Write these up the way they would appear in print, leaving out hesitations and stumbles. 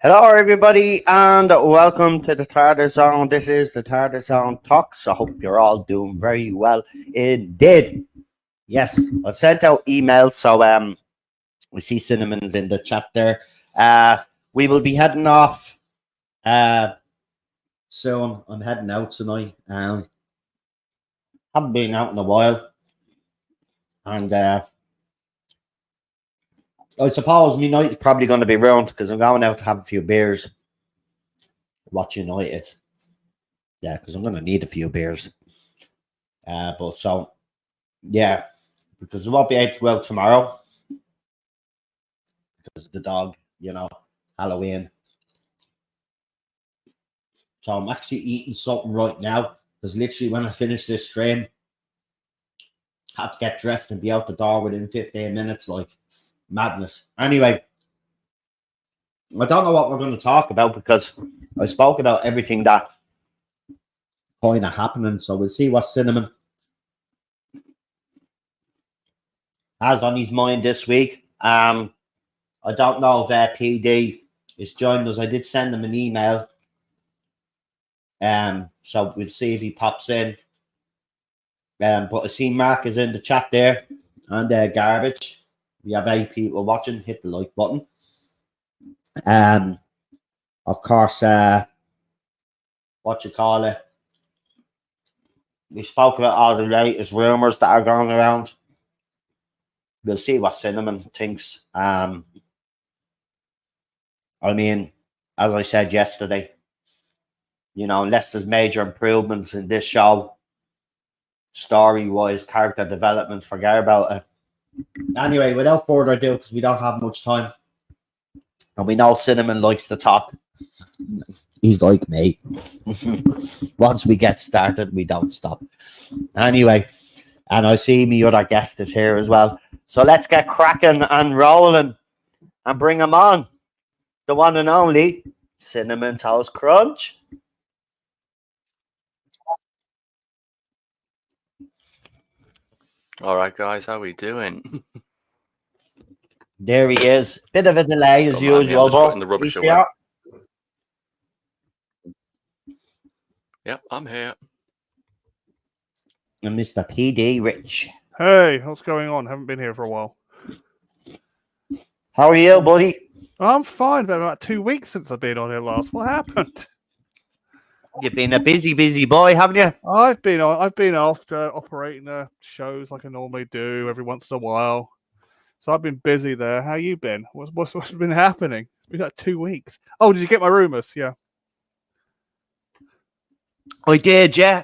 Hello, everybody, and welcome to the Tardis Zone. This is the Tardis Zone Talks. I hope you're all doing very well indeed. Yes, I've sent out emails, so we see Cinnamon's in the chat there. We will be heading off soon. I'm heading out tonight. Haven't been out in a while, and I suppose my night's probably going to be ruined because I'm going out to have a few beers, watch United. Yeah, because I'm going to need a few beers. But so, yeah, because we won't be able to go out tomorrow because of the dog, Halloween. So I'm actually eating something right now because literally when I finish this stream, I have to get dressed and be out the door within 15 minutes, like madness. Anyway, I don't know what we're going to talk about because I spoke about everything that kind of happening. So we'll see what Cinnamon has on his mind this week. I don't know if PD is joining us. I did send him an email. So we'll see if he pops in. But I see Mark is in the chat there and Garbage. We have 8 people watching. Hit the like button. Of course, what you call it? We spoke about all the latest rumors that are going around. We'll see what Cinnamon thinks. I mean, as I said yesterday, unless there's major improvements in this show, story-wise, character development, forget about it. Anyway, without further ado, because we don't have much time, and we know Cinnamon likes to talk. He's like me. Once we get started, we don't stop. Anyway, and I see me other guest is here as well. So let's get cracking and rolling and bring him on. The one and only Cinnamon Toast Crunch. All right, guys, how we doing? There he is. Bit of a delay as usual, but the rubbish away. Here. Yep, I'm here. And Mr. PD Rich. Hey, what's going on? Haven't been here for a while. How are you, buddy? I'm fine. Been about 2 weeks since I've been on here last. What happened? You've been a busy boy, haven't you? I've been off operating shows like I normally do every once in a while. So I've been busy there. How you been? What's been happening? It's been like 2 weeks. Oh, did you get my rumors? Yeah. I did, yeah.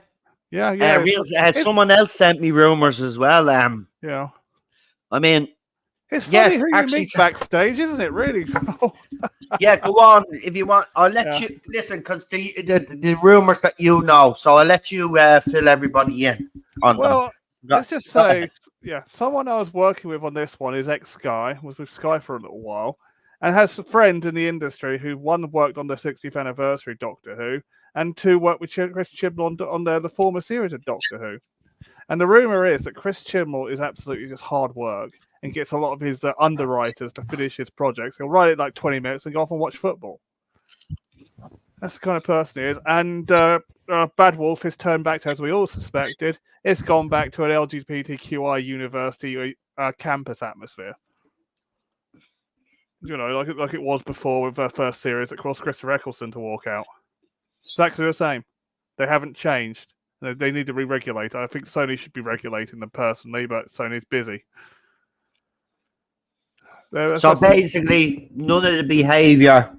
Yeah. Someone else sent me rumors as well. Yeah. I mean, it's funny who you meet backstage, isn't it? Really? Yeah, go on if you want. I'll let you listen because the rumors that you know. So I'll let you fill everybody in on them. Let's just say, someone I was working with on this one is ex-Sky, was with Sky for a little while, and has a friend in the industry who one worked on the 60th anniversary Doctor Who, and two worked with Chris Chibnall on the former series of Doctor Who. And the rumor is that Chris Chibnall is absolutely just hard work and gets a lot of his underwriters to finish his projects. He'll write it like 20 minutes and go off and watch football. That's the kind of person he is. And Bad Wolf is turned back to, as we all suspected, it's gone back to an LGBTQI university campus atmosphere. Like it was before with the first series that caused Christopher Eccleston to walk out. Exactly the same. They haven't changed. They need to re-regulate. I think Sony should be regulating them personally, but Sony's busy. So basically, none of the behaviour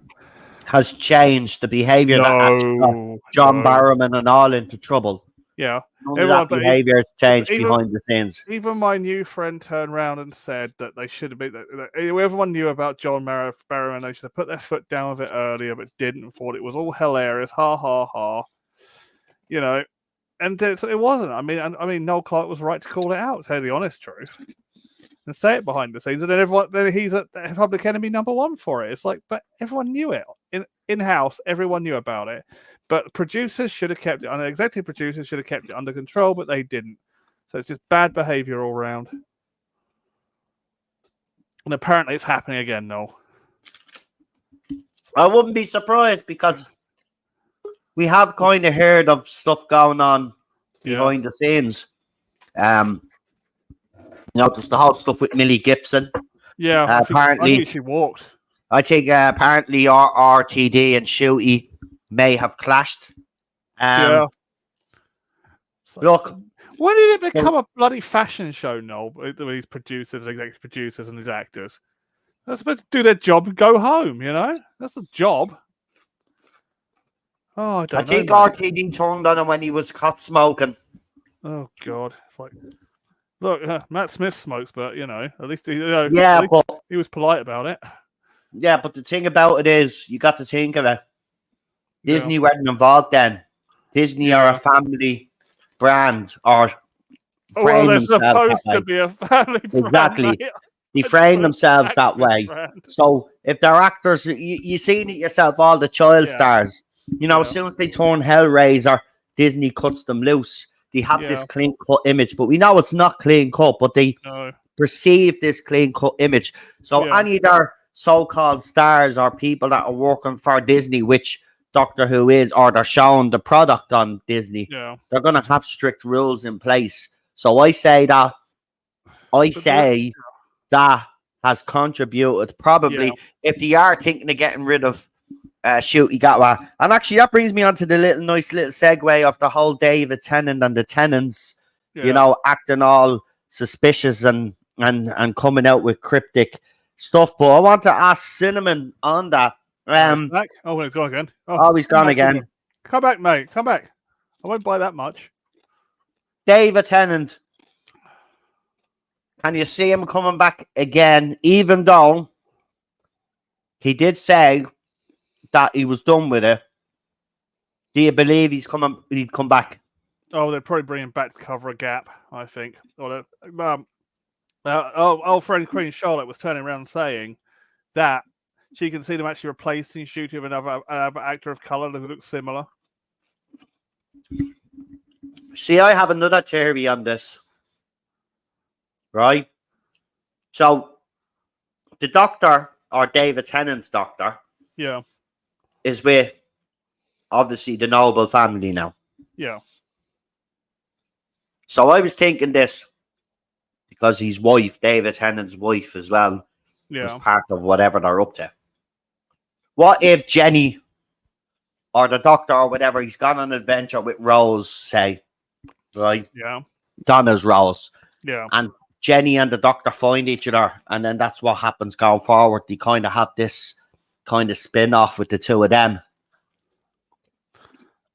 has changed. The behaviour that actually got John Barrowman and all into trouble. Yeah. None of that behaviour has changed behind the scenes. Even my new friend turned around and said that they should have been... Everyone knew about John Barrowman. They should have put their foot down with it earlier, but didn't. Thought it was all hilarious. Ha, ha, ha. And it wasn't. I mean, Noel Clarke was right to call it out, to tell you the honest truth. And say it behind the scenes, and then he's a public enemy #1 for it. It's like, but everyone knew it in house. Everyone knew about it, but producers should have kept it. And executive producers should have kept it under control, but they didn't. So it's just bad behavior all around. And apparently, it's happening again, Noel. I wouldn't be surprised because we have kind of heard of stuff going on behind the scenes. There's the whole stuff with Millie Gibson. Yeah, I think she walked. I think apparently RTD and Shooty may have clashed. Look, when did it become a bloody fashion show, Noel? With these producers, executive producers, and these actors, they're supposed to do their job and go home. You know, that's the job. Oh, I think RTD turned on him when he was caught smoking. Oh God! It's like, look, Matt Smith smokes, but at least he was polite about it. Yeah, but the thing about it is, you got to think of it. Disney weren't involved then. Disney are a family brand, or they're supposed to be a family brand. Exactly. They frame themselves that way. Brand. So if they're actors, you've seen it yourself, all the child stars. As soon as they turn Hellraiser, Disney cuts them loose. They have this clean-cut image, but we know it's not clean-cut, but they perceive this clean-cut image. So any of their so-called stars or people that are working for Disney, which Doctor Who is, or they're showing the product on Disney, they're going to have strict rules in place. So I say that has contributed probably if they are thinking of getting rid of Shooty Gatwa. And actually that brings me on to the nice little segue of the whole David Tennant and the Tennants, acting all suspicious and coming out with cryptic stuff. But I want to ask Cinnamon on that. Back? Oh, he's gone again. He's gone again. Come back, mate. Come back. I won't buy that much. David Tennant. Can you see him coming back again, even though he did say that he was done with it? Do you believe he'd come back? Oh, they're probably bringing him back to cover a gap, I think. Old friend Queen Charlotte was turning around saying that she can see them actually replacing Shooty with another actor of colour who looks similar. See, I have another theory on this. Right? So, the Doctor, or David Tennant's Doctor, is with, obviously, the Noble family now. Yeah. So, I was thinking this, because his wife, David Tennant's wife as well, was part of whatever they're up to. What if Jenny, or the Doctor, or whatever, he's gone on an adventure with Rose, say, right? Yeah. Donna's Rose. Yeah. And Jenny and the Doctor find each other, and then that's what happens going forward. They kind of have this kind of spin-off with the two of them.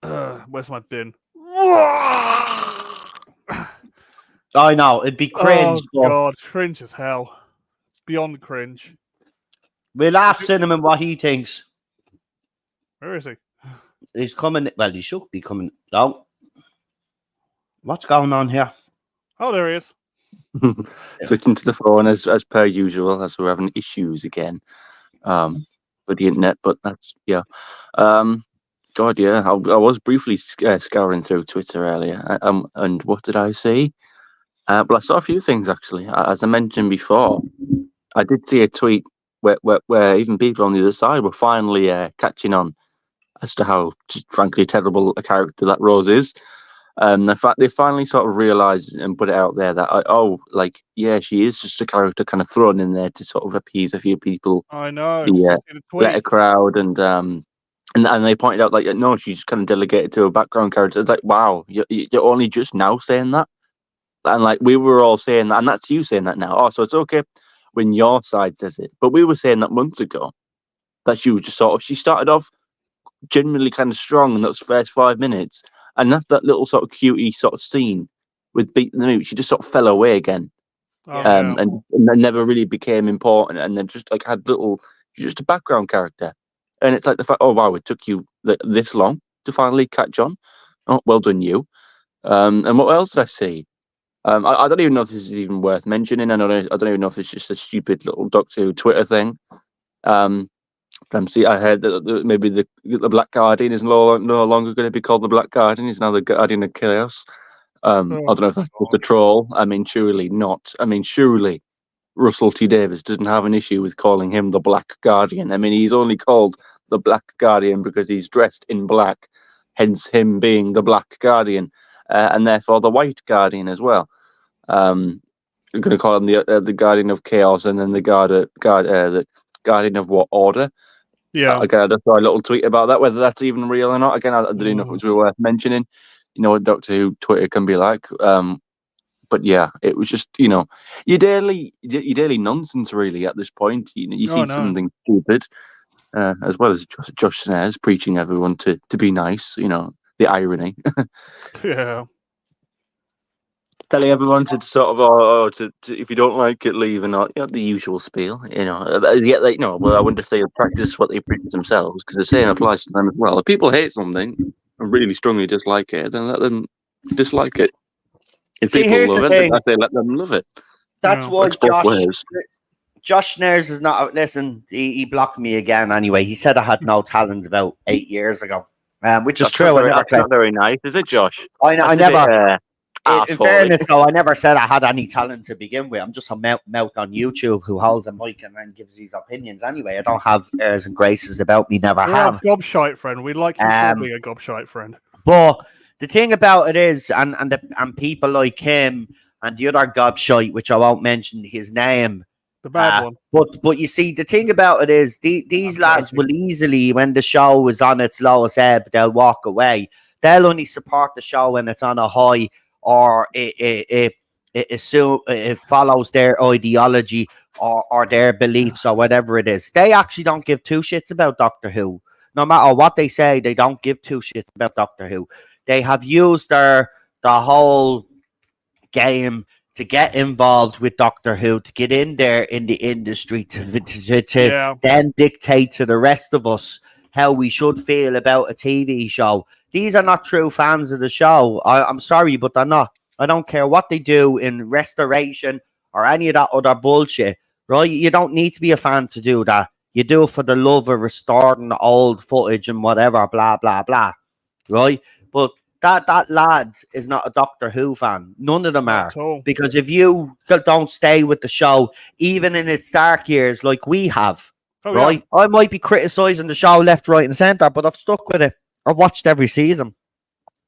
Where's my bin? I know, it'd be cringe. Oh, God, cringe as hell. Beyond cringe. We'll ask Cinnamon what he thinks. Where is he? He's coming. Well, he should be coming. Oh. What's going on here? Oh, there he is. Switching to the phone as per usual, as we're having issues again with the internet, but that's God, yeah, I was briefly scouring through Twitter earlier, and what did I see? Well, I saw a few things actually. As I mentioned before, I did see a tweet where even people on the other side were finally catching on as to how just frankly terrible a character that Rose is. The fact they finally sort of realised and put it out there that she is just a character kind of thrown in there to sort of appease a few people. I know. Let a crowd and they pointed out no, she's kind of delegated to a background character. It's like, wow, you're only just now saying that, and we were all saying that, and that's you saying that now. Oh, so it's okay when your side says it, but we were saying that months ago that she was just she started off genuinely kind of strong in those first 5 minutes. And that's that little sort of cutie sort of scene with beating the movie. She just sort of fell away again, and never really became important. And then just she's just a background character. And it's like the fact, oh wow, it took you this long to finally catch on. Oh, well done you. And what else did I see? I don't even know if this is even worth mentioning. I don't even know if it's just a stupid little Doctor Who Twitter thing. I heard that maybe the Black Guardian is no longer going to be called the Black Guardian. He's now the Guardian of Chaos. I don't know if that's just a troll. I mean, surely not. I mean, surely Russell T Davies didn't have an issue with calling him the Black Guardian. I mean, he's only called the Black Guardian because he's dressed in black, hence him being the Black Guardian, and therefore the White Guardian as well. I'm going to call him the Guardian of Chaos, and then the Guardian of what order? Yeah. Again, I just saw a little tweet about that, whether that's even real or not. Again, I don't know if it was worth mentioning. You know what Doctor Who Twitter can be like. But yeah, it was just, you know, your daily nonsense really at this point. You see something stupid, as well as Josh Snares preaching everyone to be nice. You know, the irony. Yeah. Telling everyone to sort of, to if you don't like it, leave, and not, you know, the usual spiel. You know, yeah, well, I wonder if they practice what they preach themselves, because the same applies to them as well. If people hate something and really strongly dislike it, then let them dislike it. If people love it, I say let them love it. That's why Josh Snares is not. Listen, he blocked me again. Anyway, he said I had no talent about 8 years ago, which is true. That's not very nice, is it, Josh? I never. In fairness, though, I never said I had any talent to begin with. I'm just a mouth on YouTube who holds a mic and then gives these opinions. Anyway, I don't have airs and graces about me. Never have. We're a gobshite friend. We like you for being a gobshite friend. But the thing about it is, and people like him and the other gobshite, which I won't mention his name, the bad one. But you see, the thing about it is, these lads will easily, when the show is on its lowest ebb, they'll walk away. They'll only support the show when it's on a high, or it follows their ideology or their beliefs or whatever it is. They actually don't give two shits about Doctor Who. No matter what they say, they don't give two shits about Doctor Who. They have used the whole game to get involved with Doctor Who, to get in there in the industry, to then dictate to the rest of us how we should feel about a TV show. These are not true fans of the show. I'm sorry, but they're not. I don't care what they do in restoration or any of that other bullshit, right? You don't need to be a fan to do that. You do it for the love of restoring the old footage and whatever, blah, blah, blah, right? But that lad is not a Doctor Who fan. None of them are. Because if you don't stay with the show, even in its dark years like we have, right? Yeah. I might be criticising the show left, right and centre, but I've stuck with it. I've watched every season.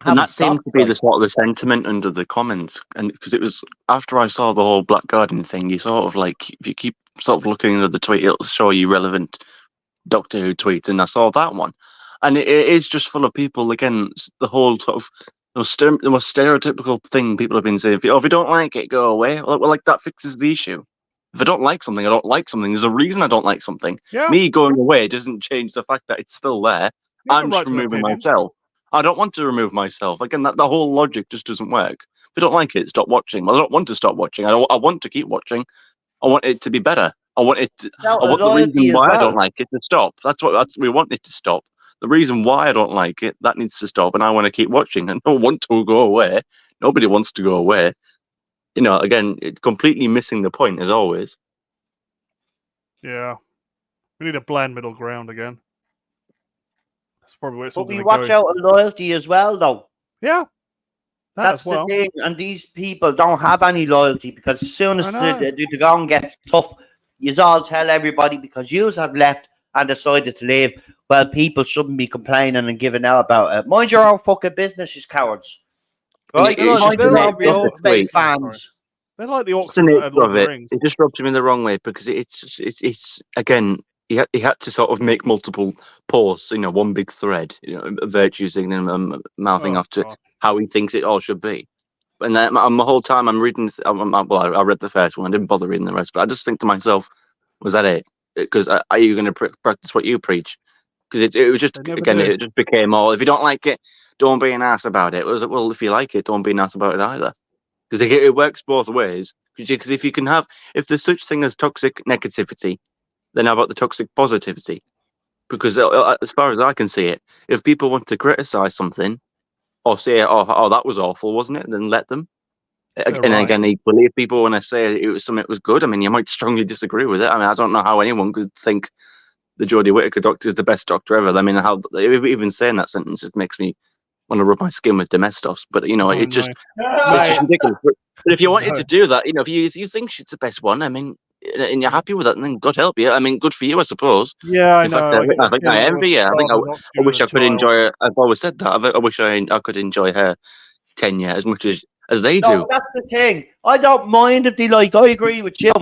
And that seemed to be the sort of the sentiment under the comments. And because it was after I saw the whole Black Guardian thing, you sort of like, if you keep sort of looking at the tweet, it'll show you relevant Doctor Who tweets. And I saw that one. And it is just full of people, again, the whole sort of the most stereotypical thing people have been saying. If you don't like it, go away. Well, like that fixes the issue. If I don't like something, I don't like something. There's a reason I don't like something. Yeah. Me going away doesn't change the fact that it's still there. I'm just removing myself. I don't want to remove myself. Again, the whole logic just doesn't work. If you don't like it, stop watching. Well, I don't want to stop watching. I want to keep watching. I want it to be better. I want it. I want the reason why I don't like it to stop. We want it to stop. The reason why I don't like it, that needs to stop, and I want to keep watching. And I don't want to go away. Nobody wants to go away. You know, again, it's completely missing the point as always. Yeah, we need a bland middle ground again. That's probably where it's. But we watch out on loyalty as well, though. Yeah, that's the thing. And these people don't have any loyalty, because as soon as the going gets tough, you all tell everybody, because you have left and decided to leave. Well, people shouldn't be complaining and giving out about it. Mind your own fucking business, you cowards. Right? Mind your own business, fake fans. They're like the Oxford of it. It just rubs him in the wrong way, because it's again, he had to sort of make multiple posts, you know, one big thread, you know, virtue signaling, mouthing off to how he thinks it all should be. And then the whole time I'm reading, I read the first one, I didn't bother reading the rest, but I just think to myself, was that it? Because are you going to practice what you preach? Because it was just, again, it just became all, if you don't like it, don't be an ass about it. It was, well, if you like it, don't be an ass about it either. Because it works both ways. Because if there's such thing as toxic negativity, then how about the toxic positivity? Because as far as I can see it, if people want to criticize something or say, oh, that was awful, wasn't it? Then let them. And again, equally, if people want to say it was something that was good, I mean, you might strongly disagree with it. I mean, I don't know how anyone could think the Jodie Whittaker Doctor is the best Doctor ever. I mean, how even saying that sentence, it makes me want to rub my skin with Domestos. But you know, it's just ridiculous. But if you wanted to do that, you know, if you think she's the best one, I mean, and you're happy with it, and then God help you. I mean, good for you, I suppose. Yeah, I In fact, know. get I the think feeling I it envy was you. I think started as I wish as a I could child. enjoy it. I've always said that. I wish I could enjoy her tenure as much as they No, do. that's the thing. I don't mind if they like. I agree with you.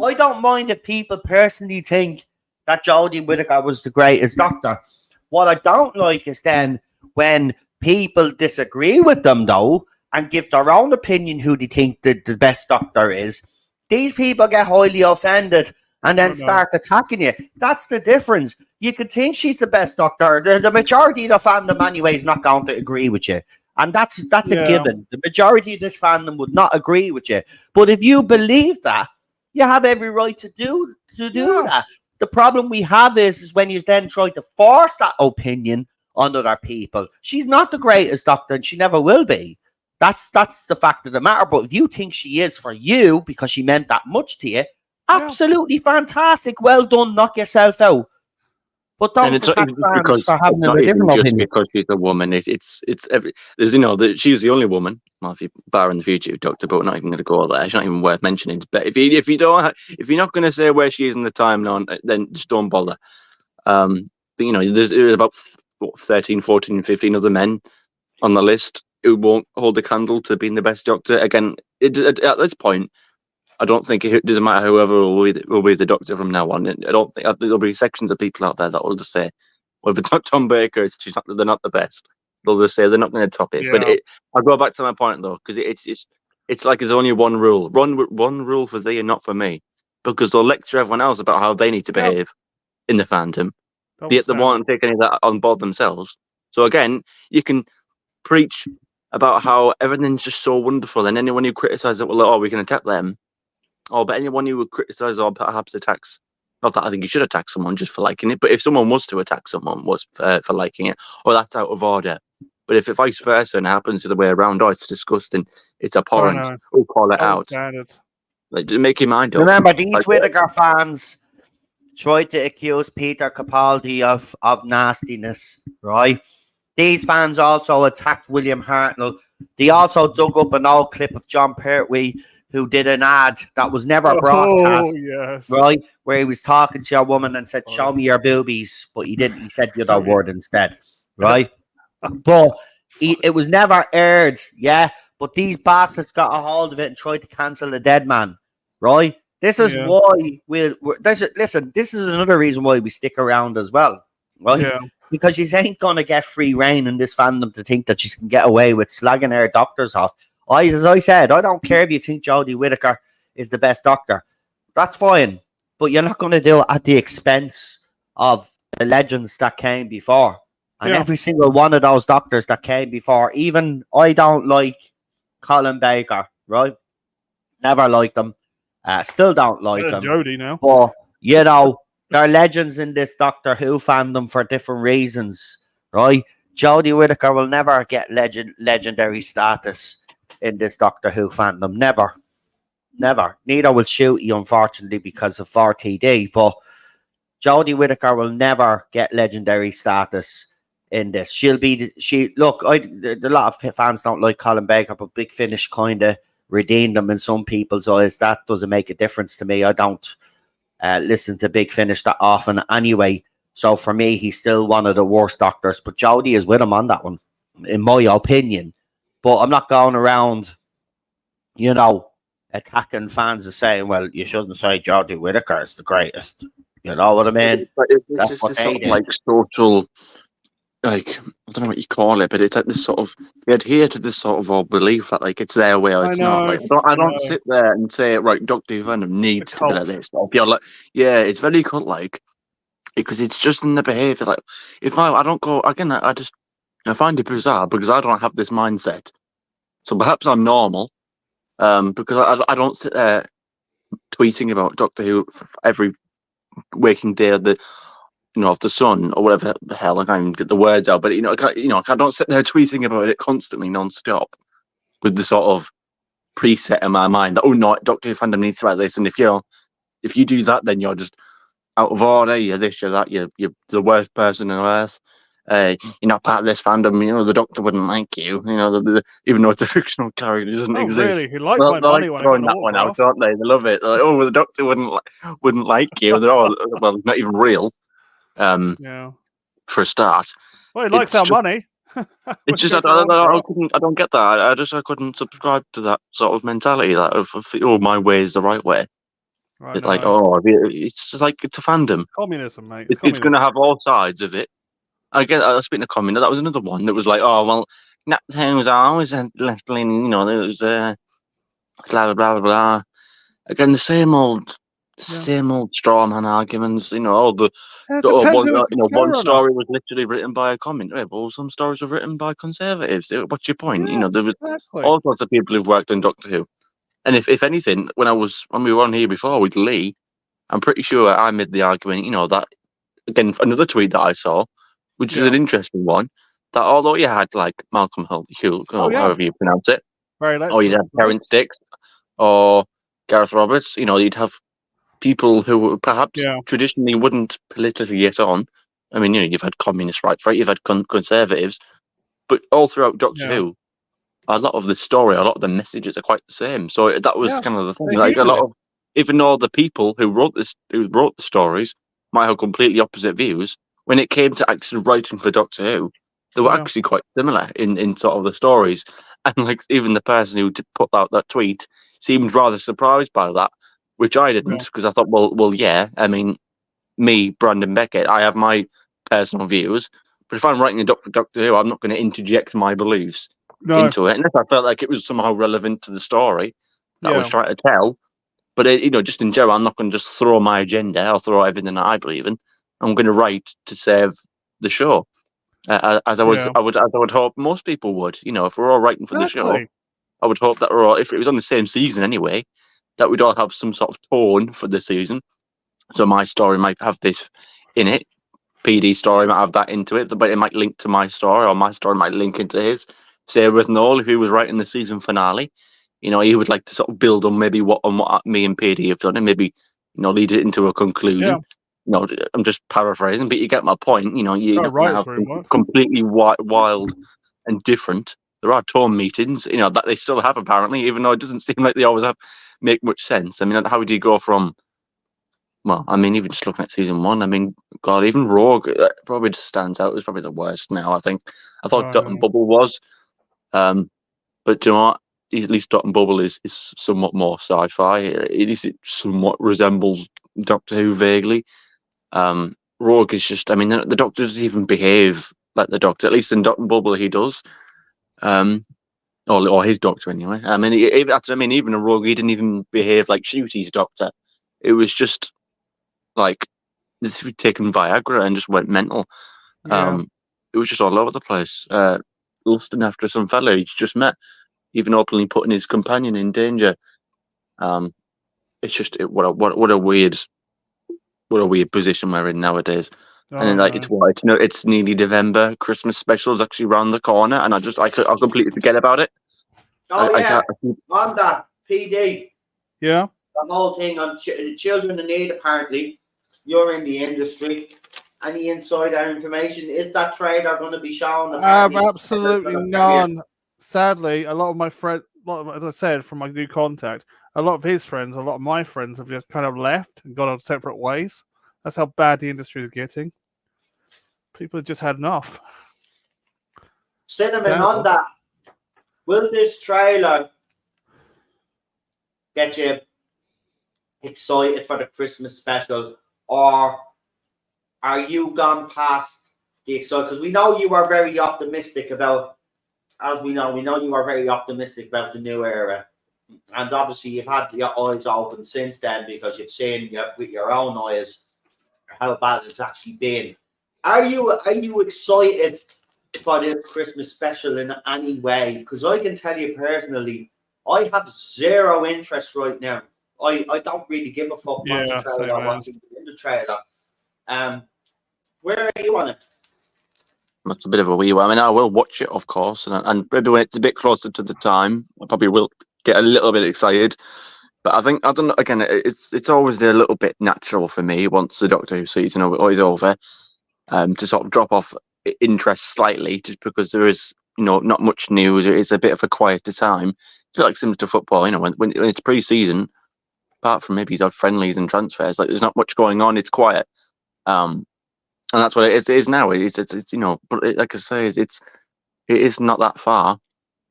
I don't mind if people personally think that Jodie Whittaker was the greatest doctor. What I don't like is then when people disagree with them, though, and give their own opinion who they think the best doctor is. These people get highly offended and I then know. start attacking you. That's the difference. You could think she's the best doctor. The majority of the fandom, anyway, is not going to agree with you. And that's a Yeah. given. The majority of this fandom would not agree with you. But if you believe that, you have every right to do Yeah. that. The problem we have is when you then try to force that opinion on other people. She's not the greatest doctor, and she never will be. That's the fact of the matter. But if you think she is for you because she meant that much to you, absolutely fantastic. Well done. Knock yourself out. But And don't it's not attack even fans because for having not a even different just opinion. because she's a woman. It's every there's that she was the only woman. Well, if you bar in the future doctor, but we're not even going to go there. She's not even worth mentioning. But if you don't if you're not going to say where she is in the timeline, then just don't bother. But there's about 13, 14, 15 other men on the list who won't hold a candle to being the best doctor. Again, at this point, I don't think it doesn't matter whoever will be the doctor from now on. I don't think there'll be sections of people out there that will just say, well, if it's not Tom Baker, they're not the best. They'll just say they're not going to top it. Yeah. But I'll go back to my point though, because it's like there's only one rule, one rule for thee and not for me, because they'll lecture everyone else about how they need to behave in the fandom. Yet they won't take any of that on board themselves. So again, you can preach about how everything's just so wonderful, and anyone who criticizes it, well, we can attack them. Oh, but anyone who would criticize or perhaps attacks, not that I think you should attack someone just for liking it, but if someone was to attack someone for liking it, that's out of order. But if it vice versa and it happens the way around, it's disgusting, it's abhorrent, we'll call it out. Like, make your mind up. Remember, these Whittaker fans tried to accuse Peter Capaldi of nastiness, right? These fans also attacked William Hartnell. They also dug up an old clip of John Pertwee, who did an ad that was never broadcast, right? Where he was talking to a woman and said, "Show me your boobies," but he didn't. He said the other word instead, right? But it was never aired, yeah. But these bastards got a hold of it and tried to cancel the dead man, right? This is why listen. This is another reason why we stick around as well, right? Yeah. Because you ain't gonna get free reign in this fandom to think that you can get away with slagging our doctors off. As I said, I don't care if you think Jodie Whittaker is the best doctor. That's fine. But you're not going to do it at the expense of the legends that came before. And every single one of those doctors that came before, even I don't like Colin Baker, right? Never liked him. Still don't like him. Jodie now. But, they're legends in this Doctor Who fandom for different reasons, right? Jodie Whittaker will never get legendary status in this Doctor Who fandom. Never. Neither will Shooty, unfortunately, because of 4TD. But Jodie Whittaker will never get legendary status in this. A lot of fans don't like Colin Baker, but Big Finish kind of redeemed him in some people's eyes. That doesn't make a difference to me. I don't listen to Big Finish that often anyway. So for me, he's still one of the worst doctors. But Jodie is with him on that one, in my opinion. But I'm not going around, attacking fans and saying, well, you shouldn't say Jodie Whittaker is the greatest. You know what I mean? But this is this sort of like social, like, I don't know what you call it, but it's like this sort of, we adhere to this sort of old belief that like it's their way or it's not. Like, I don't sit there and say, right, Doctor Who fandom needs to be like this. Like, you're like, yeah, it's very cult-like because it's just in the behaviour. Like, if I don't go, again, I find it bizarre because I don't have this mindset. So perhaps I'm normal, because I don't sit there tweeting about Doctor Who for every waking day of the sun or whatever the hell. I can't even get the words out, but I don't sit there tweeting about it constantly, non-stop, with the sort of preset in my mind that no, Doctor Who fandom needs to write this, and if you do that, then you're just out of order. You're this, you're that. You're the worst person on earth. you're not part of this fandom. You know, the Doctor wouldn't like you. You know, even though it's a fictional character, it doesn't Oh, exist. really? He liked Well, my they like money when I got throwing the that one out, autograph. don't they? They love it. They're like, oh, well, the Doctor wouldn't like you. They're all, well, not even real. Yeah. For a start, Well, he likes It's our just- money. it's just I don't get that. I couldn't subscribe to that sort of mentality. That of oh, my way is the right way. Right, It's like it's just like it's a fandom. communism, mate. It's going to have all sides of it. Again, speaking of communism, that was another one that was like, oh well, Naptown was always left leaning. You know, there was blah blah blah blah blah. Again, the same old straw man arguments. You know, all the It depends who it's one fair story was literally written by a communist. Well, some stories were written by conservatives. What's your point? You know, there was exactly. all sorts of people who've worked on Doctor Who. And if anything, when we were on here before with Lee, I'm pretty sure I made the argument, you know, that again another tweet that I saw, which is an interesting one, that although you had like Malcolm Hugh, however you pronounce it, or you'd have Terrence Dicks or Gareth Roberts, you know, you'd have people who perhaps traditionally wouldn't politically get on. I mean, you know, you've had communist rights, right? You've had conservatives, but all throughout Doctor Who, a lot of the story, a lot of the messages are quite the same. So that was kind of the thing. Like a lot of, even though the people who wrote the stories might have completely opposite views, when it came to actually writing for Doctor Who, they were actually quite similar in sort of the stories. And like even the person who put out that tweet seemed rather surprised by that, which I didn't, because I thought, well, yeah. I mean, me, Brandon Beckett, I have my personal views, but if I'm writing a Doctor Who, I'm not going to interject my beliefs into it, unless I felt like it was somehow relevant to the story that I was trying to tell. But you know, just in general, I'm not going to just throw my agenda. I'll throw everything that I believe in. I'm going to write to save the show, as I would hope most people would. You know, if we're all writing for the show, I would hope that we're all, if it was on the same season anyway, that we'd all have some sort of tone for the season. So my story might have this in it. PD's story might have that into it, but it might link to my story, or my story might link into his. Say with Noel, if he was writing the season finale, you know, he would like to sort of build on maybe what me and PD have done, and maybe, you know, lead it into a conclusion. Yeah. You know, I'm just paraphrasing, but you get my point. You know, you're not going to have works. completely wild and different. There are tone meetings, you know, that they still have apparently, even though it doesn't seem like they always make much sense. I mean, how do you go from? Well, I mean, even just looking at season 1, I mean, God, even Rogue probably just stands out as probably the worst now. I think I thought Dot and Bubble was, but do you know what? At least Dot and Bubble is somewhat more sci-fi. It somewhat resembles Doctor Who vaguely. Rogue is just, I mean, the Doctor doesn't even behave like the Doctor. At least in Dot and Bubble, he does. Or his Doctor anyway. I mean, even in Rogue, he didn't even behave like Shooty's Doctor. It was just like this was taken Viagra and just went mental. It was just all over the place. Lusting after some fella he's just met, even openly putting his companion in danger. It's just what a weird position we're in nowadays. And then it's nearly November. Christmas special is actually around the corner, and I completely forget about it. On that PD. Yeah. The whole thing on children in need. Apparently, you're in the industry. Any insider information? Is that trailer going to be shown? Absolutely none. Sadly, a lot of my friends, as I said, from my new contact, a lot of his friends, a lot of my friends have just kind of left and gone on separate ways. That's how bad the industry is getting. People have just had enough. Cinnamon, on that, will this trailer get you excited for the Christmas special, or are you gone past the excitement? Because we know you are very optimistic about, as we know you are very optimistic about the new era. And obviously you've had your eyes open since then, because you've seen with your own eyes how bad it's actually been. Are you excited for this Christmas special in any way? Because I can tell you personally, I have zero interest right now. I don't really give a fuck about the trailer, what's in the trailer. Where are you on it? That's a bit of a wee one. I mean, I will watch it, of course, and maybe when it's a bit closer to the time, I probably will get a little bit excited. But I think, I don't know, again, it's always a little bit natural for me once the Doctor Who season is over, to sort of drop off interest slightly, just because there is, not much news. It's a bit of a quieter time. It's a bit like similar to football, when it's pre-season, apart from maybe odd friendlies and transfers, like there's not much going on. It's quiet, and that's what it is now. It's but like I say, it is not that far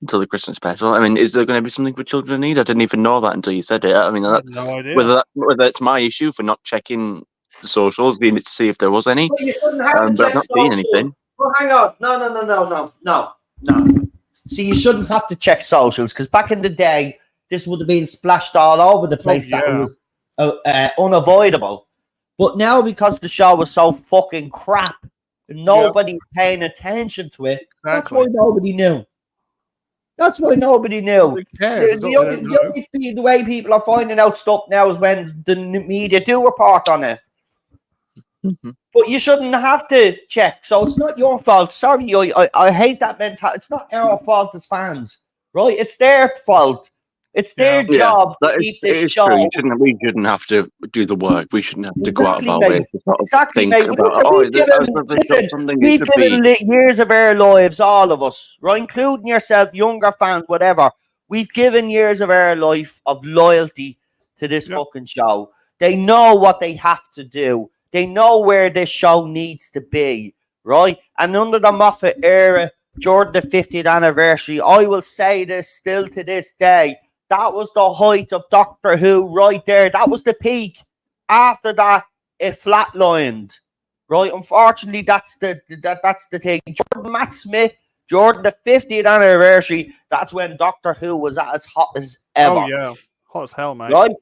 until the Christmas special. I mean, is there going to be something for children in need? I didn't even know that until you said it. I mean, I had no idea. whether it's my issue for not checking the socials, being to see if there was any. Well, you shouldn't have to but I've check not seen socials. anything. Well, hang on. No. See, you shouldn't have to check socials, because back in the day, this would have been splashed all over the place. yeah. That was unavoidable. But now, because the show was so fucking crap, and nobody's paying attention to it, that's why nobody knew. That's why nobody knew. Who cares? The way people are finding out stuff now is when the media do report on it. Mm-hmm. But you shouldn't have to check. So it's not your fault. Sorry, I hate that mentality. It's not our fault as fans, right? It's their fault. It's their job to keep this show. True. We shouldn't have to do the work. We shouldn't have to go out of our way to sort of think mate. about, we've given years of our lives, all of us, right? Including yourself, younger fans, whatever. We've given years of our life of loyalty to this fucking show. They know what they have to do. They know where this show needs to be, right? And under the Moffat era, during the 50th anniversary, I will say this still to this day, that was the height of Doctor Who right there. That was the peak. After that, it flatlined, right? Unfortunately, that's the thing. Matt Smith, during the 50th anniversary, that's when Doctor Who was at as hot as ever. Oh, yeah. Hot as hell, mate. Right?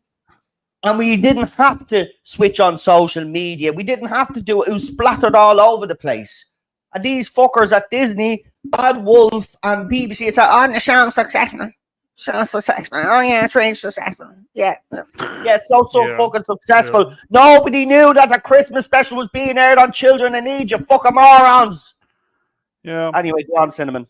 And we didn't have to switch on social media. We didn't have to do it. It was splattered all over the place. And these fuckers at Disney, Bad Wolf and BBC, it's like, oh, the show's successful. Show's successful. Oh, yeah, it's really successful. Yeah, it's so fucking successful. Yeah. Nobody knew that the Christmas special was being aired on Children in Need, you fucking morons. Yeah. Anyway, go on, Cinnamon.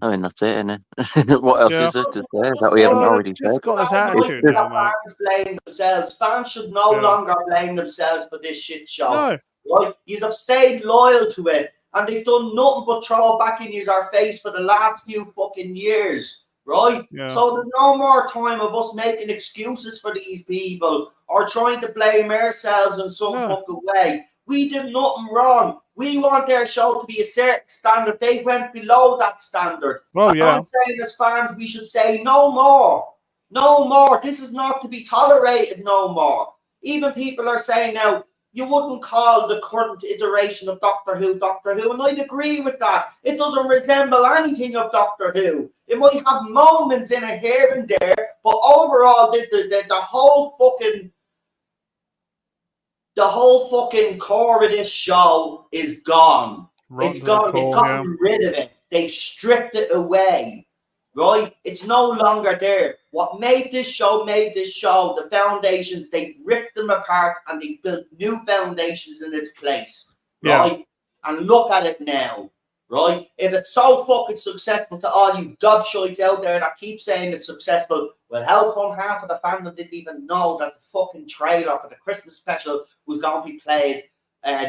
I mean, that's it, isn't it? What else is there to say that we haven't already said? Got this attitude now, fans blame themselves. Fans should no longer blame themselves for this shit show. No. Right? Yous have stayed loyal to it, and they've done nothing but throw it back in our face for the last few fucking years. Right? Yeah. So there's no more time of us making excuses for these people or trying to blame ourselves in some fucking way. We did nothing wrong. We want their show to be a certain standard. They went below that standard. Well, yeah. I'm saying as fans, we should say no more. No more. This is not to be tolerated no more. Even people are saying now, you wouldn't call the current iteration of Doctor Who, and I'd agree with that. It doesn't resemble anything of Doctor Who. It might have moments in it here and there, but overall, the whole fucking core of this show is gone. It's gone. They've gotten rid of it. They've stripped it away. Right? It's no longer there. What made this show, the foundations, they ripped them apart and they've built new foundations in its place. Right? And look at it now. Right? If it's so fucking successful to all you gobshites out there that keep saying it's successful, well, how come half of the fandom didn't even know that the fucking trailer for the Christmas special was going to be played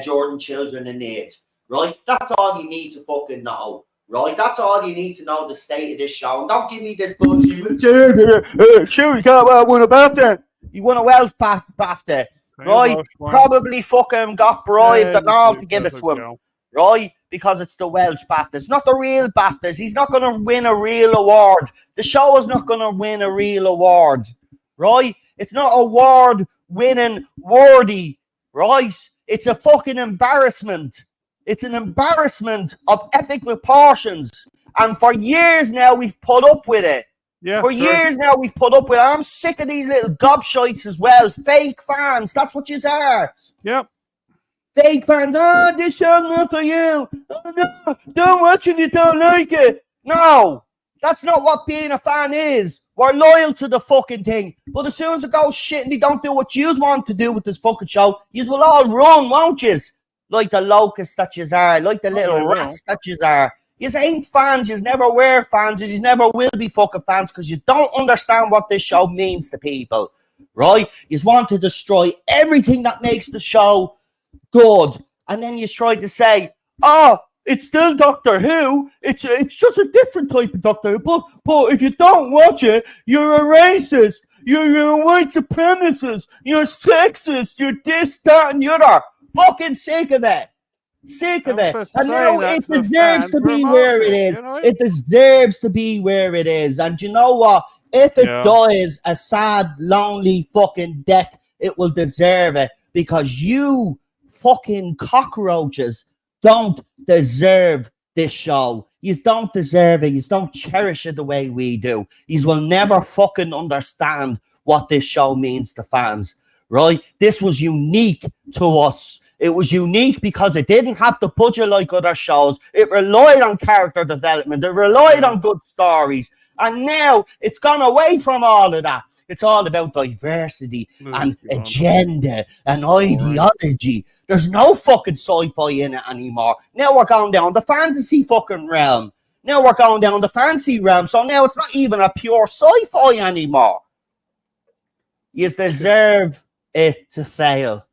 during Children in Need? Right? That's all you need to fucking know. Right? That's all you need to know the state of this show. And don't give me this bullshit. Sure, you can't win a BAFTA. You won a Welsh BAFTA. Right? Probably fucking got bribed and all to give it to him. Right? Because it's the Welsh BAFTAs, not the real BAFTAs. He's not going to win a real award. The show is not going to win a real award. Right? It's not award-winning worthy. Right? It's a fucking embarrassment. It's an embarrassment of epic proportions. And for years now, we've put up with it. Yeah, for years now, we've put up with it. I'm sick of these little gobshites as well. Fake fans. That's what you are. Yep. Fake fans. Oh, this show's not for you. Oh, no. Don't watch if you don't like it. No. That's not what being a fan is. We're loyal to the fucking thing. But as soon as it goes shit and they don't do what you want to do with this fucking show, you will all run, won't you? Like the locusts that you are, like the little rats that you are. You ain't fans, you never were fans, you never will be fucking fans because you don't understand what this show means to people, right? You want to destroy everything that makes the show good and then you try to say, oh, it's still Doctor Who. It's just a different type of Doctor Who. But if you don't watch it, you're a racist. You're a white supremacist. You're sexist. You're this, that, and the other. Fucking sick of it. Sick of it. And now it deserves to be where it is. It deserves to be where it is. And you know what? If it dies a sad, lonely fucking death, it will deserve it. Because you fucking cockroaches don't deserve this show. You don't deserve it. You don't cherish it the way we do. You will never fucking understand what this show means to fans, right? This was unique to us. It was unique because it didn't have the budget like other shows. It relied on character development. It relied on good stories. And now it's gone away from all of that. It's all about diversity and agenda and ideology. There's no fucking sci-fi in it anymore. Now we're going down the fantasy fucking realm. Now we're going down the fantasy realm. So now it's not even a pure sci-fi anymore. You deserve it to fail.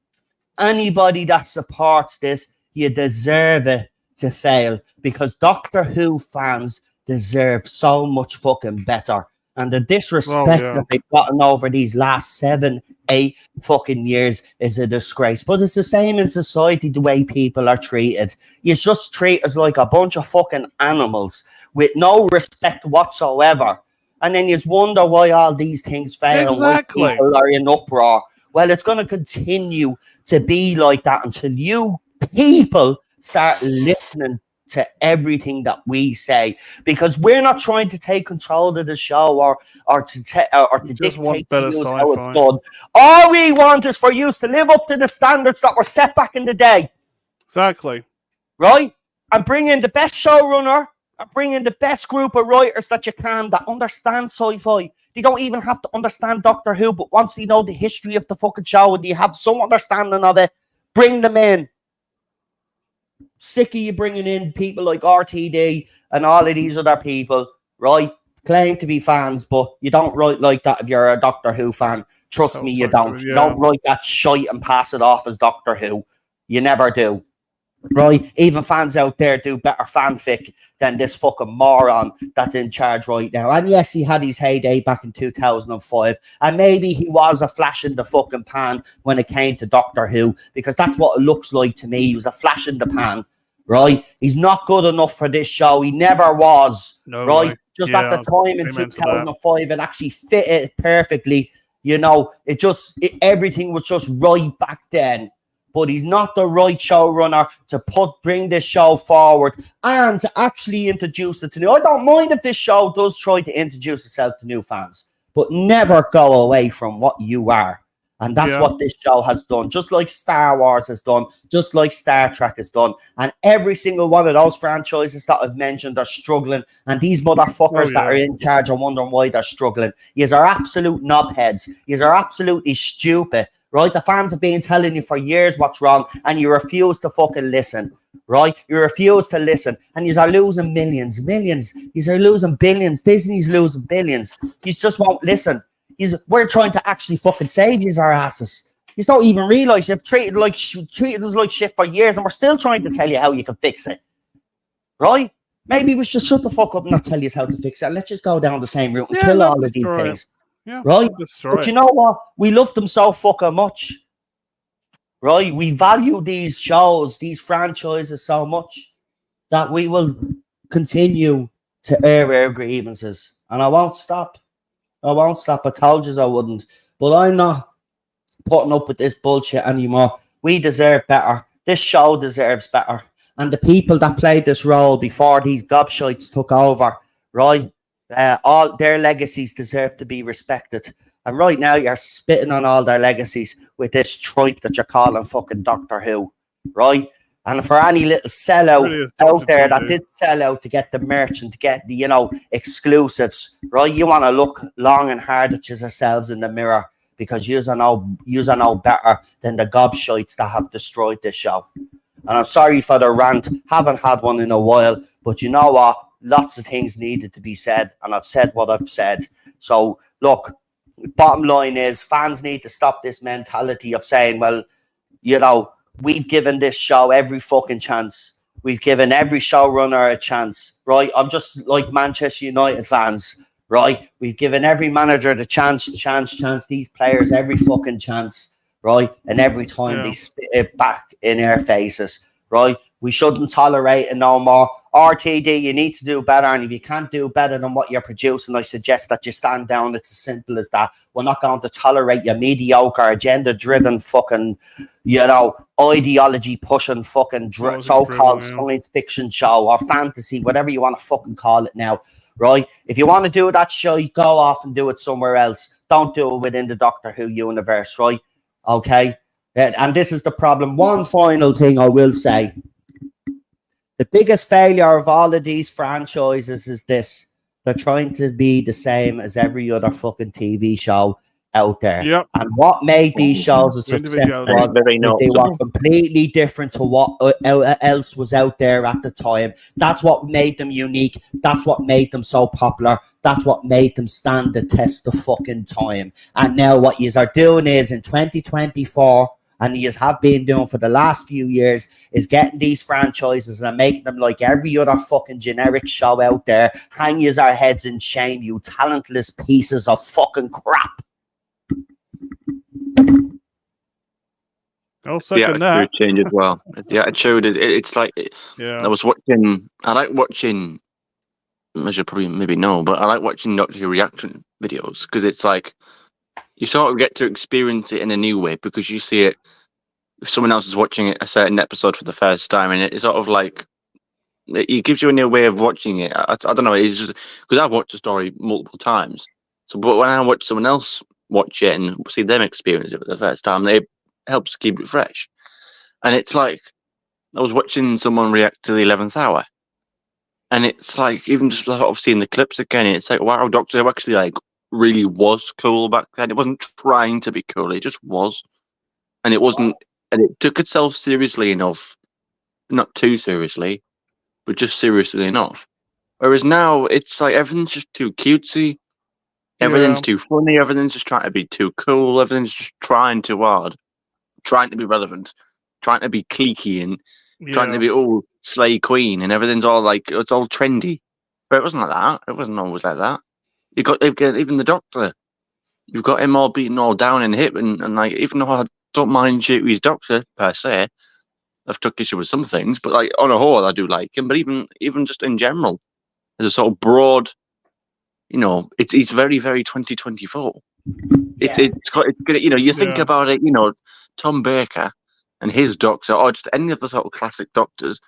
Anybody that supports this, you deserve it to fail. Because Doctor Who fans deserve so much fucking better. And the disrespect that they've gotten over these last 7, 8 fucking years is a disgrace. But it's the same in society, the way people are treated. You just treat us like a bunch of fucking animals with no respect whatsoever. And then you just wonder why all these things fail and why people are in uproar. Well, it's going to continue to be like that until you people start listening to everything that we say, because we're not trying to take control of the show or to dictate to you how it's done. All we want is for you to live up to the standards that were set back in the day. Exactly. Right? And bring in the best showrunner and bring in the best group of writers that you can that understand sci-fi. They don't even have to understand Doctor Who, but once they know the history of the fucking show and they have some understanding of it, bring them in. Sick of you bringing in people like RTD and all of these other people, right? Claim to be fans, but you don't write like that if you're a Doctor Who fan. Trust me, you don't. You don't write that shite and pass it off as Doctor Who. You never do. Right? Even fans out there do better fanfic than this fucking moron that's in charge right now. And yes, he had his heyday back in 2005. And maybe he was a flash in the fucking pan when it came to Doctor Who, because that's what it looks like to me. He was a flash in the pan, right? He's not good enough for this show. He never was, right? Just at the time in 2005, it actually fit it perfectly. You know, everything was just right back then. But he's not the right showrunner to bring this show forward and to actually introduce it to new. I don't mind if this show does try to introduce itself to new fans, but never go away from what you are. And that's what this show has done, just like Star Wars has done, just like Star Trek has done. And every single one of those franchises that I've mentioned are struggling. And these motherfuckers that are in charge are wondering why they're struggling. Yous are absolute knobheads. Yous are absolutely stupid. Right? The fans have been telling you for years what's wrong, and you refuse to fucking listen. Right? You refuse to listen, and you are losing millions. You are losing billions. Disney's losing billions. You just won't listen. We're trying to actually fucking save you, our asses. You don't even realize you've treated us like shit for years, and we're still trying to tell you how you can fix it. Right? Maybe we should shut the fuck up and not tell you how to fix it. Let's just go down the same route and kill all of these things. Yeah, right? But you know what? We love them so fucking much. Right? We value these shows, these franchises so much that we will continue to air our grievances. And I won't stop. I told you I wouldn't. But I'm not putting up with this bullshit anymore. We deserve better. This show deserves better. And the people that played this role before these gobshites took over, right? All their legacies deserve to be respected. And right now you're spitting on all their legacies with this tripe that you're calling fucking Doctor Who, right? And for any little sellout out there that did sell out to get the merch and to get the, exclusives, right? You want to look long and hard at yourselves in the mirror, because yous are no better than the gobshites that have destroyed this show. And I'm sorry for the rant. Haven't had one in a while, but you know what? Lots of things needed to be said, and I've said what I've said. So, look, bottom line is fans need to stop this mentality of saying, well, we've given this show every fucking chance. We've given every showrunner a chance, right? I'm just like Manchester United fans, right? We've given every manager the chance, these players every fucking chance, right? And every time they spit it back in our faces, right? We shouldn't tolerate it no more. RTD, you need to do better, and if you can't do better than what you're producing, I suggest that you stand down. It's as simple as that. We're not going to tolerate your mediocre, agenda-driven fucking, ideology-pushing fucking so-called science fiction show or fantasy, whatever you want to fucking call it now, right? If you want to do that show, you go off and do it somewhere else. Don't do it within the Doctor Who universe, right? Okay? And this is the problem. One final thing I will say. The biggest failure of all of these franchises is this. They're trying to be the same as every other fucking TV show out there. Yep. And what made these shows a success was they were completely different to what else was out there at the time. That's what made them unique. That's what made them so popular. That's what made them stand the test of fucking time. And now what you are doing is in 2024, and you have been doing for the last few years, is getting these franchises and making them like every other fucking generic show out there. Hang yous our heads in shame, you talentless pieces of fucking crap. I'll second that. Change as well. The attitude, it's like, I was watching, I like watching, as you probably maybe know, but I like watching Doctor Who reaction videos because it's like, you sort of get to experience it in a new way because you see it, if someone else is watching it, a certain episode for the first time, and it's sort of like, it gives you a new way of watching it. I don't know, it's just because I've watched the story multiple times. So, but when I watch someone else watch it and see them experience it for the first time, it helps keep it fresh. And it's like, I was watching someone react to the 11th hour, and it's like, even just sort of seeing the clips again, it's like, wow, Doctor Who actually like really was cool back then. It wasn't trying to be cool, it just was. And it wasn't, and it took itself seriously enough, not too seriously, but just seriously enough. Whereas now it's like everything's just too cutesy, everything's too funny, everything's just trying to be too cool, everything's just trying too hard, trying to be relevant, trying to be cliquey and trying to be slay queen, and everything's all like, it's all trendy. But it wasn't like that. It wasn't always like that. You've got even the Doctor. You've got him all beaten all down and hip, and like, even though I don't mind Chewy's Doctor per se, I've took issue with some things, but like on a whole, I do like him. But even just in general, there's a sort of broad, it's very, very 2024. It's got, you think about it, Tom Baker and his Doctor, or just any of the sort of classic Doctors,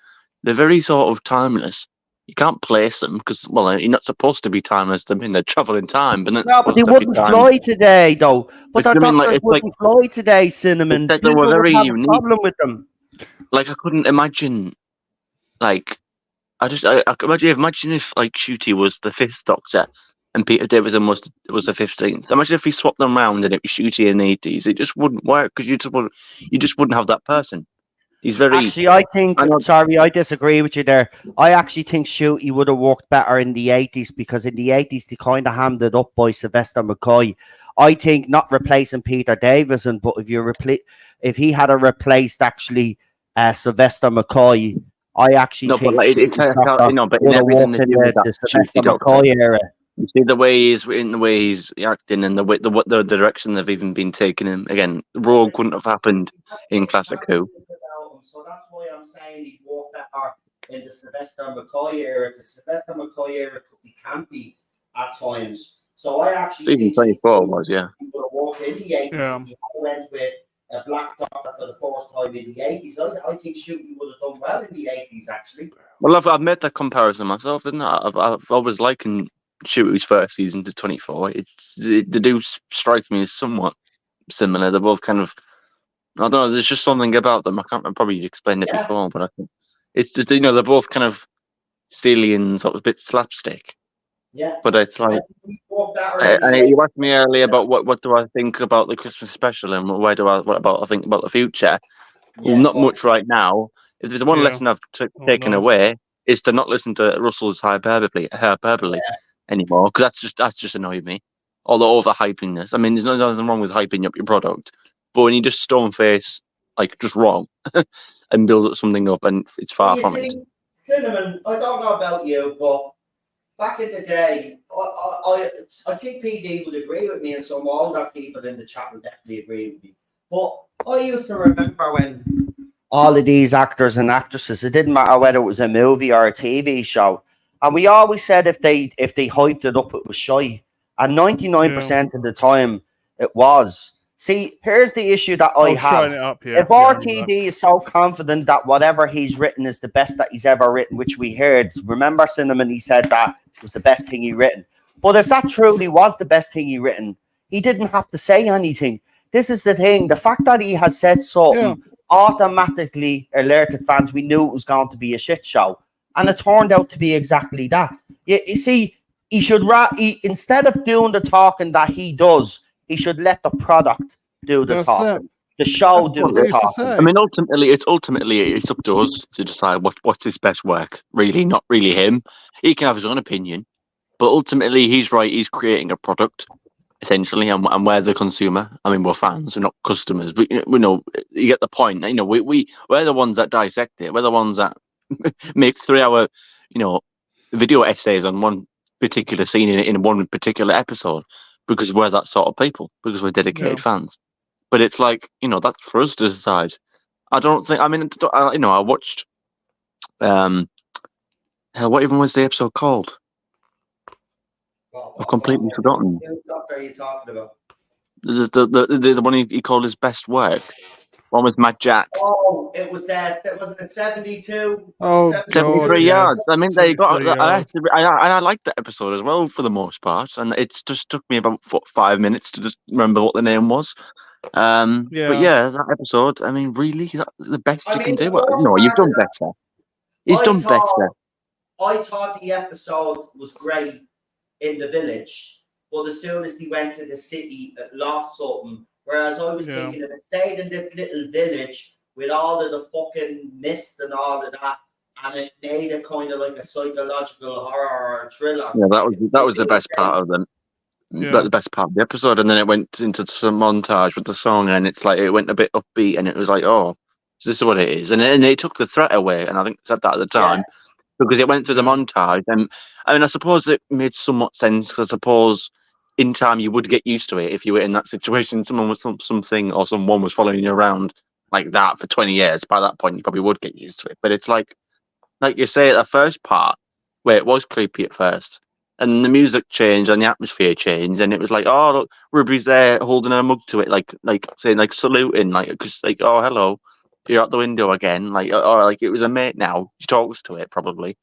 they're very sort of timeless. You can't place them because, well, you're not supposed to be timeless. I mean, they travel in time, but but they wouldn't fly today, though. But the Doctors wouldn't fly today, Cinnamon. Like they were very unique. Problem with them. Like I couldn't imagine, like imagine if like Ncuti was the 5th Doctor and Peter Davison was the 15th. Imagine if we swapped them around and it was Ncuti in the 80s. It just wouldn't work because you just wouldn't have that person. He's very. Actually, I disagree with you there. I actually think Ncuti would have worked better in the 80s because in the 80s they kind of hammed it up by Sylvester McCoy. I think not replacing Peter Davison, but if he had replaced actually Sylvester McCoy, I actually think but in everything they do with that Sylvester McCoy era. You see the way he's acting and the direction they've even been taking him. Again, Rogue wouldn't have happened in Classic Who. So that's why I'm saying he'd walk better in the Sylvester McCoy era. The Sylvester McCoy era could be campy at times. So I actually think 24 was, he would have walked in the 80s. He went with a black Doctor for the first time in the 80s. I think Ncuti would have done well in the 80s, actually. Well, I've made that comparison myself, didn't I? I've always likened Ncuti first season to 24. They do strike me as somewhat similar. They're both kind of, I don't know, there's just something about them. I probably explained it before, but I think it's just, they're both kind of silly and sort of a bit slapstick. Yeah. But it's like, and you asked me earlier about what do I think about the Christmas special and what I think about the future. Well, not much right now. If there's one lesson I've taken away, is to not listen to Russell's hyperbole anymore, because that's just annoyed me. All the overhypingness. I mean, there's nothing wrong with hyping up your product, but when you just stone face like just wrong, and build something up, and it's far You from it. see, Cinnamon, I don't know about you, but back in the day, I think PD would agree with me, and some older people in the chat would definitely agree with me. But I used to remember when all of these actors and actresses, it didn't matter whether it was a movie or a TV show, and we always said if they hyped it up, it was shy, and 99% of the time it was. See, here's the issue that I have. Shine it up, yeah. If RTD is so confident that whatever he's written is the best that he's ever written, which we heard, remember Cinnamon, he said that was the best thing he written. But if that truly was the best thing he written, he didn't have to say anything. This is the thing. The fact that he has said something automatically alerted fans we knew it was going to be a shit show. And it turned out to be exactly that. You see, he should, instead of doing the talking that he does, he should let the product do the talking. The show do the talking. I mean, ultimately, it's up to us to decide what's his best work. Really, not really him. He can have his own opinion, but ultimately, he's right. He's creating a product, essentially, and we're the consumer. I mean, we're fans, we're not customers. But we know you get the point. You know, we're the ones that dissect it. We're the ones that make 3-hour, video essays on one particular scene in one particular episode, because we're that sort of people, because we're dedicated fans. But it's like, that's for us to decide. I don't think, I mean, I watched, what even was the episode called? I've completely forgotten. What are you talking about? There's the one he called his best work. One with Matt Jack. Oh, it was that. Was it 72? Oh, 73 yards. I mean, they got. I liked that episode as well for the most part, and it just took me about 5 minutes to just remember what the name was. But yeah, that episode. I mean, really, the best you can do. No, you've done better. He's done better. I thought the episode was great in the village, but as soon as he went to the city, it lost something. Whereas I was thinking if it stayed in this little village with all of the fucking mist and all of that, and it made it kind of like a psychological horror or a thriller. Yeah, that was the best part of them. But the best part of the episode, and then it went into some montage with the song, and it's like it went a bit upbeat, and it was like, oh, this is what it is, and it took the threat away. And I think I said that at the time because it went through the montage, and I mean, I suppose it made somewhat sense. Because I suppose in time you would get used to it if you were in that situation. Someone was something or someone was following you around like that for 20 years. By that point, you probably would get used to it. But it's like you say, the first part where it was creepy at first. And the music changed and the atmosphere changed, and it was like, oh, look, Ruby's there holding a mug to it, like saying, like saluting, like, because, like, oh, hello, you're out the window again, like, or like it was a mate now. She talks to it probably,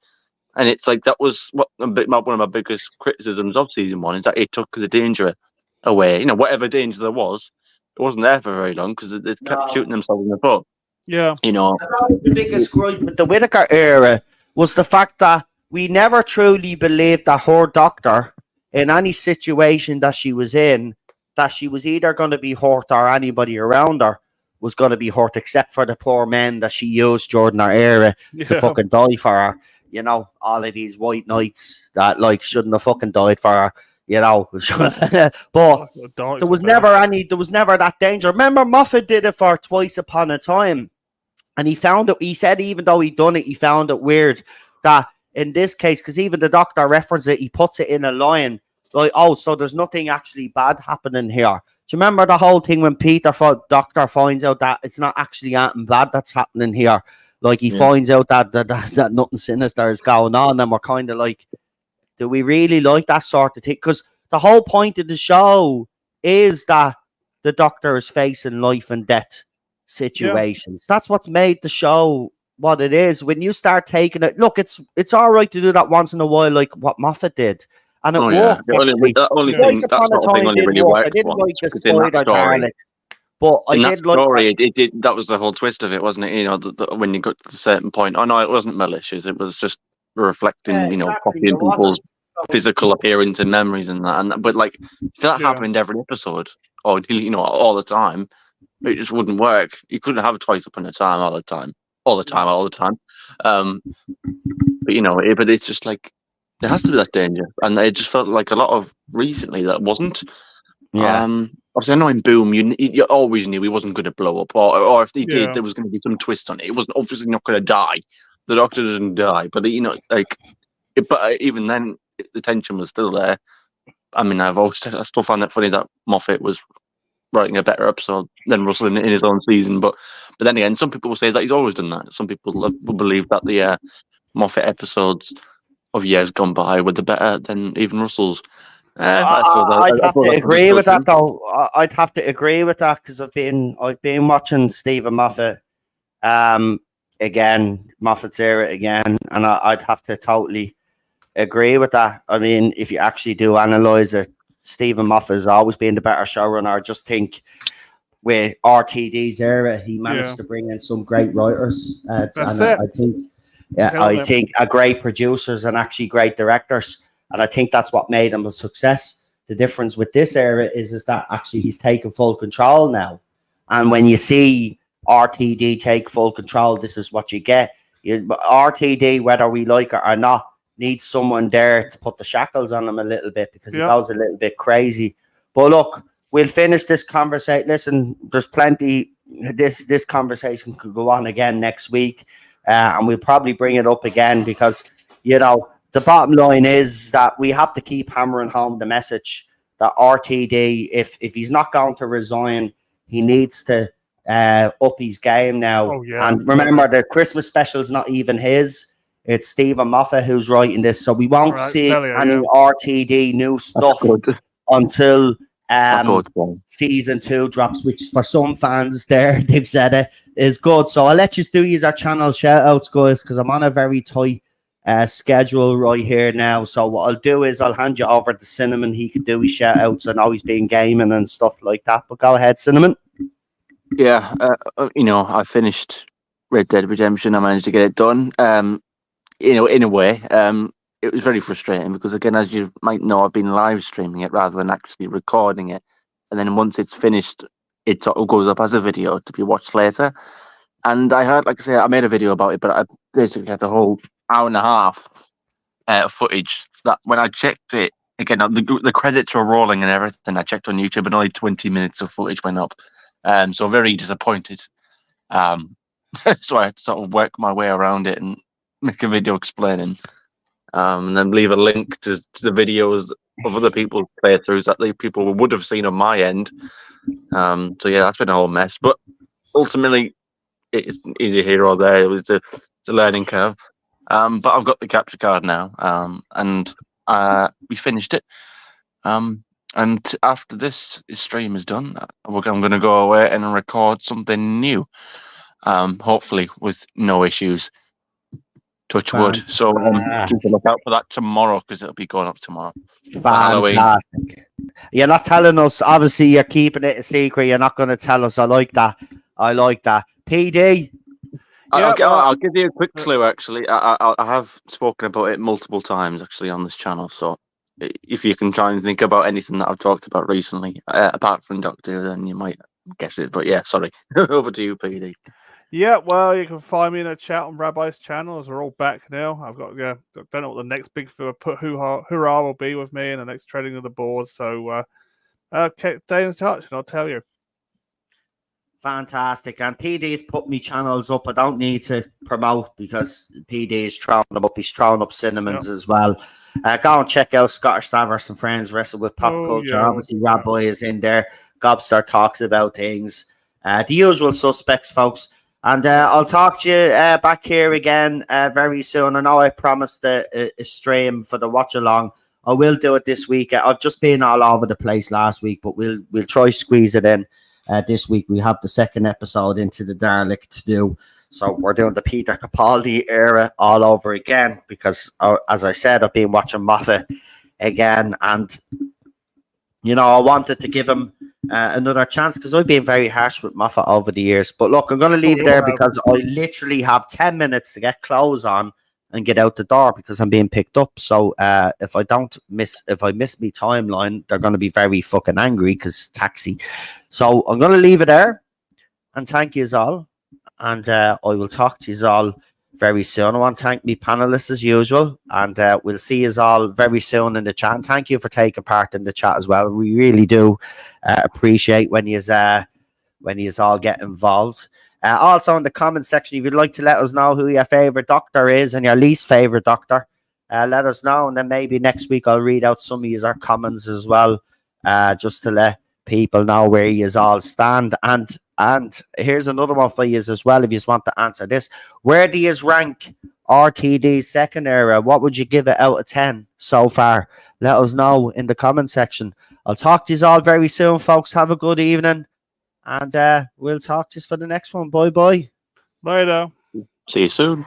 and it's like that was one of my biggest criticisms of season 1 is that it took the danger away. Whatever danger there was, it wasn't there for very long because they kept shooting themselves in the foot. Yeah, That was the biggest gripe with the Whittaker era was the fact that we never truly believed that her doctor, in any situation that she was in, that she was either going to be hurt or anybody around her was going to be hurt, except for the poor men that she used during her era to fucking die for her. All of these white knights that shouldn't have fucking died for her. But there was never that danger. Remember, Moffat did it for Twice Upon a Time, and he said even though he'd done it, he found it weird that in this case, because even the doctor references it, he puts it in a line like, oh, so there's nothing actually bad happening here. Do you remember the whole thing when Doctor finds out that it's not actually anything bad that's happening here? Like, he finds out that nothing sinister is going on, and we're kind of like, do we really like that sort of thing? Because the whole point of the show is that the doctor is facing life and death situations. That's what's made the show what it is. When you start taking it, look, it's all right to do that once in a while, like what Moffat did, and it worked. The only thing really worked. I didn't like the spider Daleks, but I did story. It did. That was the whole twist of it, wasn't it? When you got to a certain point. Oh no, it wasn't malicious. It was just reflecting, copying people's physical appearance and memories and that. But like, if that happened every episode, or all the time, it just wouldn't work. You couldn't have Twice Upon a Time all the time. But it's just like there has to be that danger, and it just felt like a lot of recently that wasn't. Obviously, I know in Boom, you always knew he wasn't going to blow up, or if he did, Yeah. there was going to be some twist on it. It wasn't obviously not going to die. The Doctor didn't die, but even then, the tension was still there. I mean, I've always said I still found it funny that Moffat was writing a better episode than Russell in his own season, but then again, some people will say that he's always done that. Some people will believe that the Moffat episodes of years gone by were the better than even Russell's. I'd have to agree with that, though. I'd have to agree with that because I've been watching Stephen Moffat, again, Moffat's era again, and I'd have to totally agree with that. I mean, if you actually do analyze it, Stephen Moffat has always been the better showrunner. I just think with RTD's era, he managed to bring in some great writers. I think great producers and actually great directors. And I think that's what made him a success. The difference with this era is that actually he's taken full control now. And when you see RTD take full control, this is what you get. RTD, whether we like it or not, needs someone there to put the shackles on him a little bit because he goes a little bit crazy. But look, we'll finish this conversation. Listen, there's plenty. This conversation could go on again next week. And we'll probably bring it up again because, the bottom line is that we have to keep hammering home the message that RTD, if he's not going to resign, he needs to up his game now. Oh, yeah. And remember, the Christmas special is not even his. It's Stephen Moffat who's writing this. So we won't see any RTD new stuff until season 2 drops, which for some fans they've said it is good. So I'll let you use our channel shout outs, guys, because I'm on a very tight schedule right here now. So what I'll do is I'll hand you over to Cinnamon. He could do his shout outs. I know he's been gaming and stuff like that, but go ahead, Cinnamon. Yeah, I finished Red Dead Redemption. I managed to get it done. In a way, it was very frustrating because, again, as you might know, I've been live streaming it rather than actually recording it. And then once it's finished, it sort of goes up as a video to be watched later. And I heard, like I say, I made a video about it, but I basically had the whole hour and a half footage that when I checked it, again, the credits were rolling and everything. I checked on YouTube and only 20 minutes of footage went up. So very disappointed. So I had to sort of work my way around it and make a video explaining. And then leave a link to the videos of other people's playthroughs that the people would have seen on my end. So yeah, that's been a whole mess. But ultimately, it's either here or there. It was a learning curve. But I've got the capture card now, and we finished it. And after this stream is done, I'm going to go away and record something new, hopefully with no issues. Touch wood. So keep a look out for that tomorrow because it'll be going up tomorrow. Fantastic. You're not telling us. Obviously, you're keeping it a secret. You're not going to tell us. I like that. PD. I'll give you a quick clue. Actually, I have spoken about it multiple times actually on this channel. So if you can try and think about anything that I've talked about recently, apart from Doctor, then you might guess it. But yeah, sorry. Over to you, PD. Yeah, well, you can find me in a chat on Rabbi's channel as we're all back now. I've got don't know what the next big hurrah will be with me and the next trading of the board. So stay in touch and I'll tell you. Fantastic. And PD's put me channels up. I don't need to promote because PD is throwing them up. He's throwing up Cinnamons as well. Go and check out Scottish Stavros and Friends Wrestle with Pop Culture. Obviously, Rabbi is in there. Gobster talks about things. The usual suspects, folks. And I'll talk to you back here again very soon. I know I promised a stream for the watch along. I will do it this week. I've just been all over the place last week, but we'll try squeeze it in this week. We have the second episode into the Dalek to do. So we're doing the Peter Capaldi era all over again because, as I said, I've been watching Moffat again. And, I wanted to give him another chance because I've been very harsh with Moffat over the years. But look, I'm going to leave it there because I literally have 10 minutes to get clothes on and get out the door because I'm being picked up. So if I miss my timeline, they're going to be very fucking angry because taxi. So I'm going to leave it there and thank you all. And I will talk to you all very soon. I want to thank me panelists as usual, and we'll see you all very soon in the chat. And thank you for taking part in the chat as well. We really do appreciate when you all get involved. Also in the comment section, if you'd like to let us know who your favorite doctor is and your least favorite doctor, let us know, and then maybe next week I'll read out some of your comments as well, just to let people know where you all stand. And here's another one for you as well, if you want to answer this. Where do you rank RTD's second era? What would you give it out of 10 so far? Let us know in the comment section. I'll talk to you all very soon, folks. Have a good evening, and we'll talk to you for the next one. Bye bye. Later. See you soon.